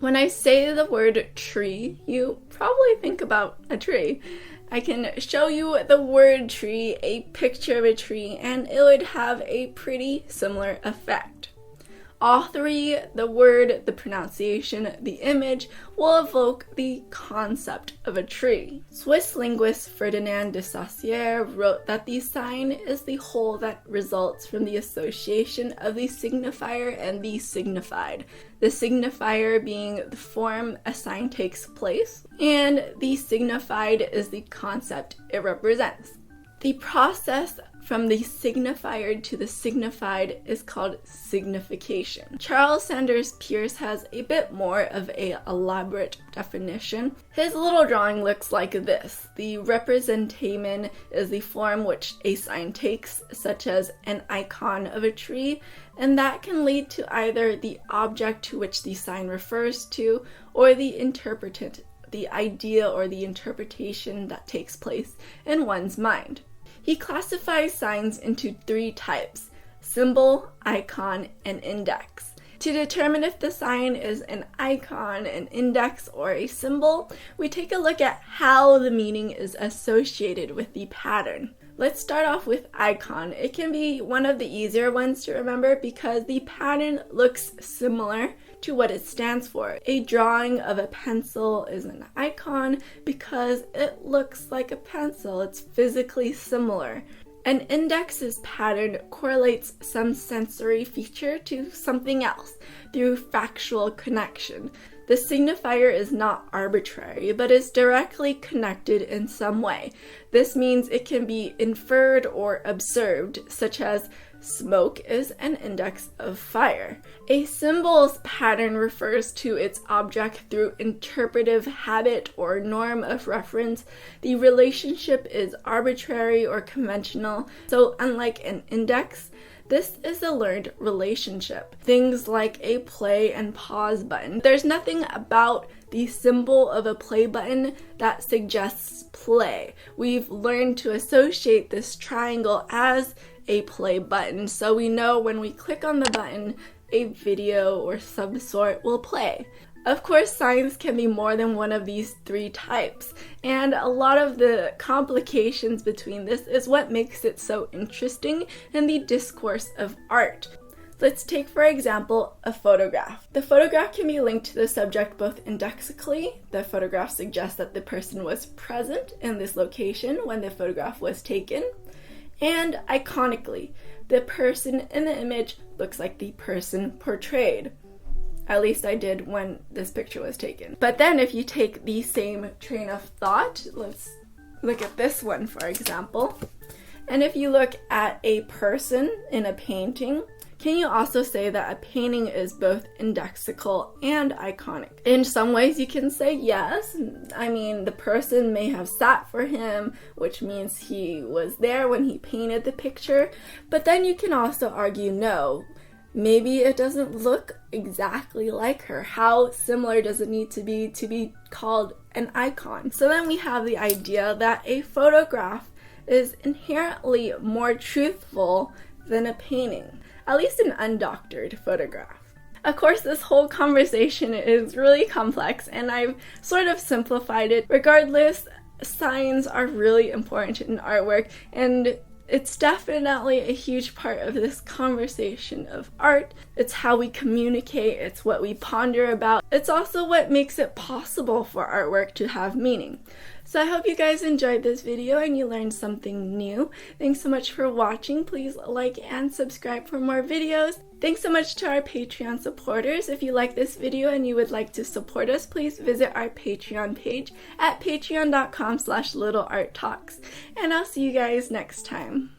When I say the word tree, you probably think about a tree. I can show you the word tree, a picture of a tree, and it would have a pretty similar effect. All three, the word, the pronunciation, the image, will evoke the concept of a tree. Swiss linguist Ferdinand de Saussure wrote that the sign is the whole that results from the association of the signifier and the signified. The signifier being the form a sign takes place, and the signified is the concept it represents. The process from the signifier to the signified is called signification. Charles Sanders Peirce has a bit more of an elaborate definition. His little drawing looks like this. The representamen is the form which a sign takes, such as an icon of a tree, and that can lead to either the object to which the sign refers to or the interpretant, the idea or the interpretation that takes place in one's mind. He classifies signs into three types: symbol, icon, and index. To determine if the sign is an icon, an index, or a symbol, we take a look at how the meaning is associated with the pattern. Let's start off with icon. It can be one of the easier ones to remember because the pattern looks similar to what it stands for. A drawing of a pencil is an icon because it looks like a pencil. It's physically similar. An index's pattern correlates some sensory feature to something else through factual connection. The signifier is not arbitrary, but is directly connected in some way. This means it can be inferred or observed, such as smoke is an index of fire. A symbol's pattern refers to its object through interpretive habit or norm of reference. The relationship is arbitrary or conventional, so unlike an index, this is a learned relationship. Things like a play and pause button. There's nothing about the symbol of a play button that suggests play. We've learned to associate this triangle as a play button, so we know when we click on the button, a video or some sort will play. Of course, signs can be more than one of these three types, and a lot of the complications between this is what makes it so interesting in the discourse of art. Let's take, for example, a photograph. The photograph can be linked to the subject both indexically. The photograph suggests that the person was present in this location when the photograph was taken. And iconically, the person in the image looks like the person portrayed. At least I did when this picture was taken. But then if you take the same train of thought, let's look at this one, for example. And if you look at a person in a painting, can you also say that a painting is both indexical and iconic? In some ways you can say yes. I mean, the person may have sat for him, which means he was there when he painted the picture. But then you can also argue no. Maybe it doesn't look exactly like her. How similar does it need to be called an icon? So then we have the idea that a photograph is inherently more truthful than a painting, at least an undoctored photograph. Of course, this whole conversation is really complex, and I've sort of simplified it. Regardless, signs are really important in artwork, and it's definitely a huge part of this conversation of art. It's how we communicate, it's what we ponder about. It's also what makes it possible for artwork to have meaning. So I hope you guys enjoyed this video and you learned something new. Thanks so much for watching. Please like and subscribe for more videos. Thanks so much to our Patreon supporters. If you like this video and you would like to support us, please visit our Patreon page at patreon.com/LittleArtTalks. And I'll see you guys next time.